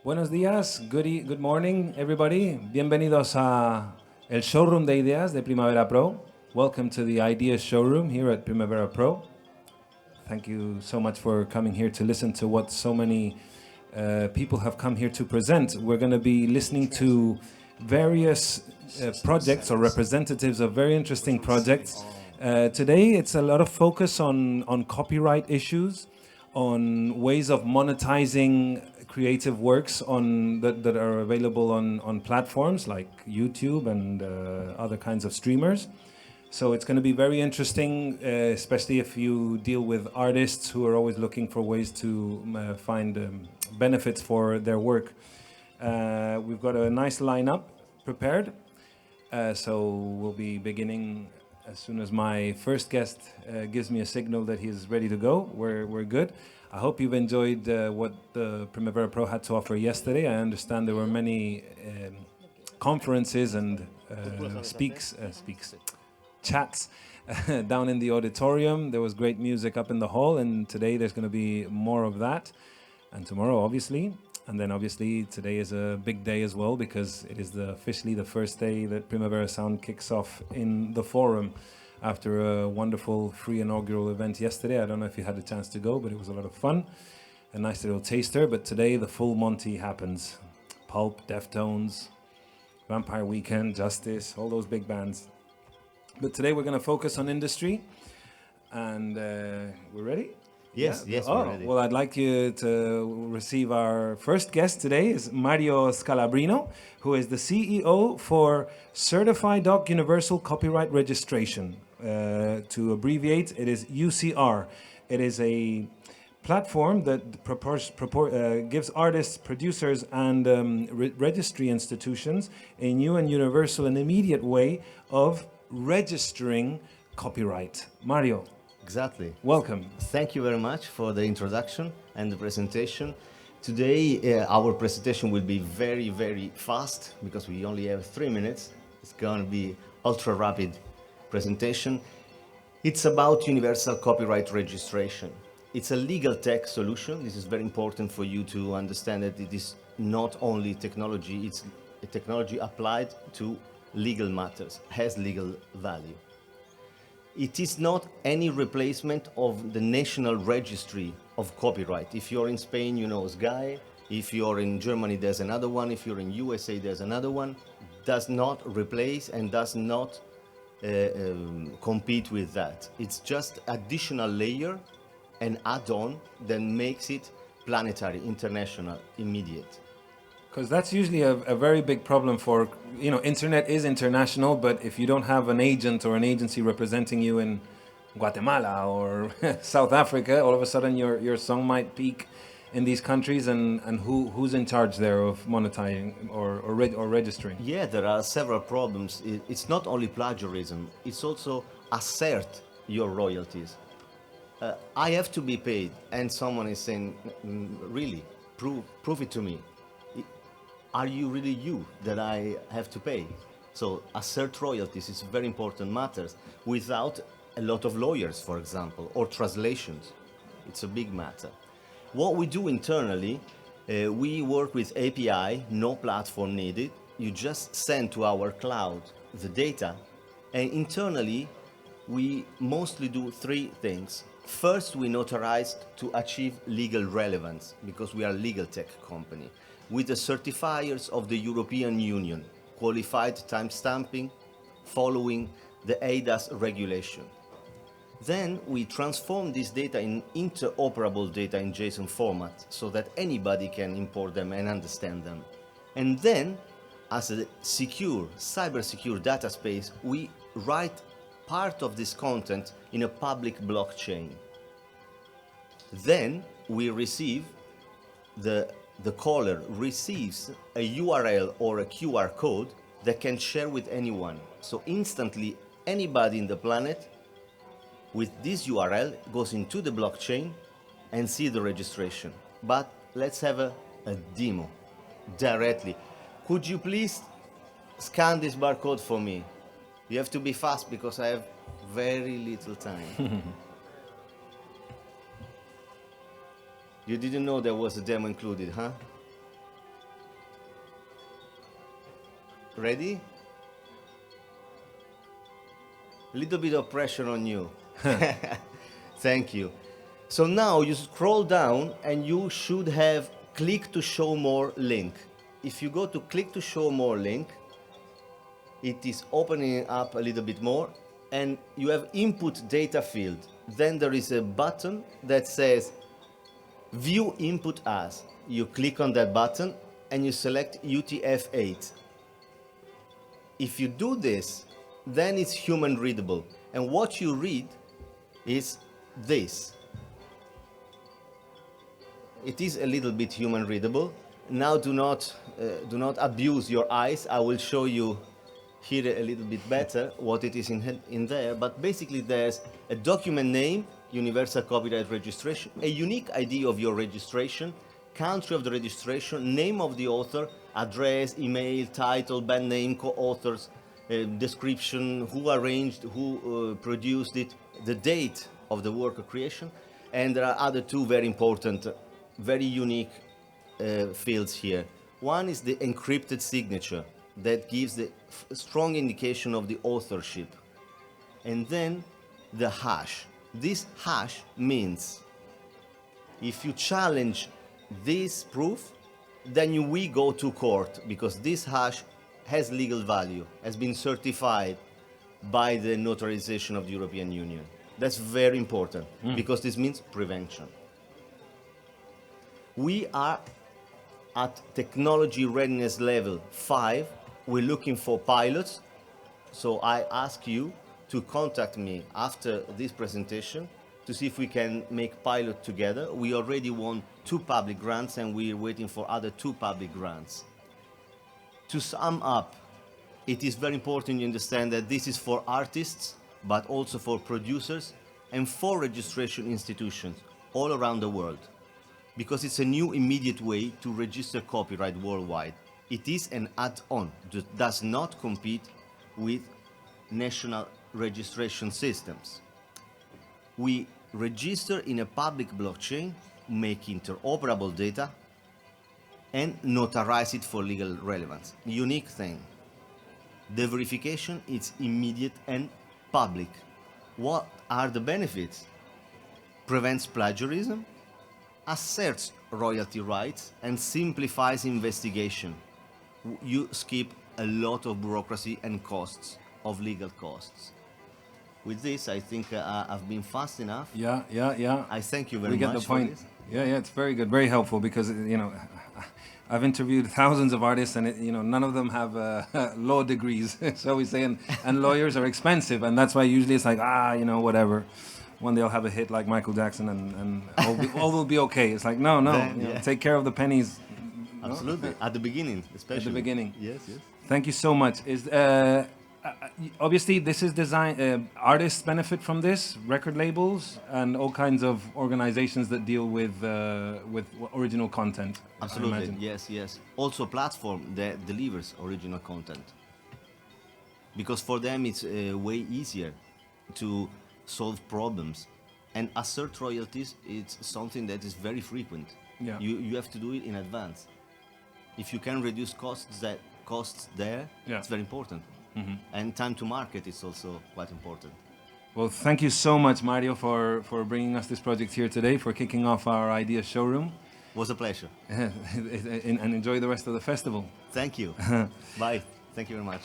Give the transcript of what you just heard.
Buenos días, good morning, everybody. Bienvenidos a el Showroom de Ideas de Primavera Pro. Welcome to the Ideas Showroom here at Primavera Pro. Thank you so much for coming here to listen to what so many people have come here to present. We're going to be listening to various projects or representatives of very interesting projects. Today it's a lot of focus on copyright issues, on ways of monetizing creative works that are available on platforms like YouTube and other kinds of streamers. So it's going to be very interesting, especially if you deal with artists who are always looking for ways to find benefits for their work. We've got a nice lineup prepared, so we'll be beginning as soon as my first guest gives me a signal that he's ready to go. We're good. I hope you've enjoyed what the Primavera Pro had to offer yesterday. I understand there were many conferences and chats down in the auditorium. There was great music up in the hall, and today there's going to be more of that, and tomorrow obviously, and then obviously today is a big day as well because it is officially the first day that Primavera Sound kicks off in the forum after a wonderful free inaugural event yesterday. I don't know if you had the chance to go, but it was a lot of fun, a nice little taster. But today the full Monty happens. Pulp, Deftones, Vampire Weekend, Justice, all those big bands. But today we're going to focus on industry, and we're ready? Yes, we're ready. Well, I'd like you to receive our first guest today is Mario Scalabrino, who is the CEO for Certifydoc Universal Copyright Registration. To abbreviate, it is UCR. It is a platform that gives artists, producers, and registry institutions a new and universal and immediate way of registering copyright. Mario. Exactly. Welcome. Thank you very much for the introduction and the presentation. Today, our presentation will be very, very fast because we only have 3 minutes. It's going to be ultra rapid presentation. It's about universal copyright registration. It's a legal tech solution. This is very important for you to understand that it is not only technology, it's a technology applied to legal matters, has legal value. It is not any replacement of the National Registry of Copyright. If you're in Spain, you know SGAE. If you're in Germany, there's another one. If you're in USA, there's another one. Does not replace and does not compete with that. It's just additional layer and add-on that makes it planetary, international, immediate. Because that's usually a very big problem for, internet is international, but if you don't have an agent or an agency representing you in Guatemala or South Africa, all of a sudden your song might peak in these countries, and who's in charge there of monetizing or registering? Yeah, there are several problems. It's not only plagiarism, it's also assert your royalties. I have to be paid, and someone is saying, really, prove it to me. Are you really you that I have to pay? So assert royalties is very important matters without a lot of lawyers, for example, or translations. It's a big matter. What we do internally, we work with API, no platform needed. You just send to our cloud the data, and internally we mostly do 3 things. First, we notarize to achieve legal relevance because we are a legal tech company, with the certifiers of the European Union, qualified timestamping, following the eIDAS regulation. Then we transform this data in interoperable data in JSON format so that anybody can import them and understand them. And then, as a secure, cyber-secure data space, we write part of this content in a public blockchain. Then we receive the caller receives a URL or a QR code that can share with anyone. So instantly, anybody in the planet with this URL goes into the blockchain and see the registration. But let's have a demo directly. Could you please scan this barcode for me? You have to be fast because I have very little time. You didn't know there was a demo included, huh? Ready? A little bit of pressure on you. Thank you. So now you scroll down and you should have click to show more link. If you go to click to show more link, it is opening up a little bit more and you have input data field. Then there is a button that says view input as. You click on that button and you select UTF-8. If you do this, then it's human readable. And what you read is this. It is a little bit human readable. Now do not abuse your eyes. I will show you here a little bit better what it is in there. But basically there's a document name, universal copyright registration, a unique ID of your registration, country of the registration, name of the author, address, email, title, band name, co-authors, description, who arranged, who produced it, the date of the work of creation, and there are other two very important, very unique fields here. One is the encrypted signature that gives the strong indication of the authorship, and then the hash. This hash means if you challenge this proof, then we go to court because this hash has legal value, has been certified by the notarization of the European Union. That's very important because this means prevention. We are at technology readiness level 5. We're looking for pilots. So I ask you to contact me after this presentation to see if we can make pilot together. We already won 2 public grants and we're waiting for other 2 public grants. To sum up, it is very important you understand that this is for artists, but also for producers and for registration institutions all around the world, because it's a new immediate way to register copyright worldwide. It is an add-on that does not compete with national registration systems. We register in a public blockchain, make interoperable data, and notarize it for legal relevance. Unique thing. The verification is immediate and public. What are the benefits? Prevents plagiarism, asserts royalty rights, and simplifies investigation. You skip a lot of bureaucracy and costs, of legal costs. With this, I think I've been fast enough. Yeah. I thank you very We much. get the point. For this. Yeah, it's very good, very helpful because I've interviewed thousands of artists and none of them have law degrees, so we say, and lawyers are expensive, and that's why usually it's like whatever. One day I'll have a hit like Michael Jackson and all will be okay. It's like no, Then, take care of the pennies. Absolutely. At the beginning, especially. At the beginning. Yes. Thank you so much. Obviously, this is designed. Artists benefit from this, record labels, and all kinds of organizations that deal with original content. I Absolutely. imagine. Yes. Also, a platform that delivers original content, because for them it's way easier to solve problems, and assert royalties. It's something that is very frequent. Yeah. You have to do it in advance. If you can reduce costs there, Yeah. it's very important. And time to market is also quite important. Well, thank you so much, Mario, for bringing us this project here today, for kicking off our IDEAS showroom. It was a pleasure. And enjoy the rest of the festival. Thank you. Bye. Thank you very much.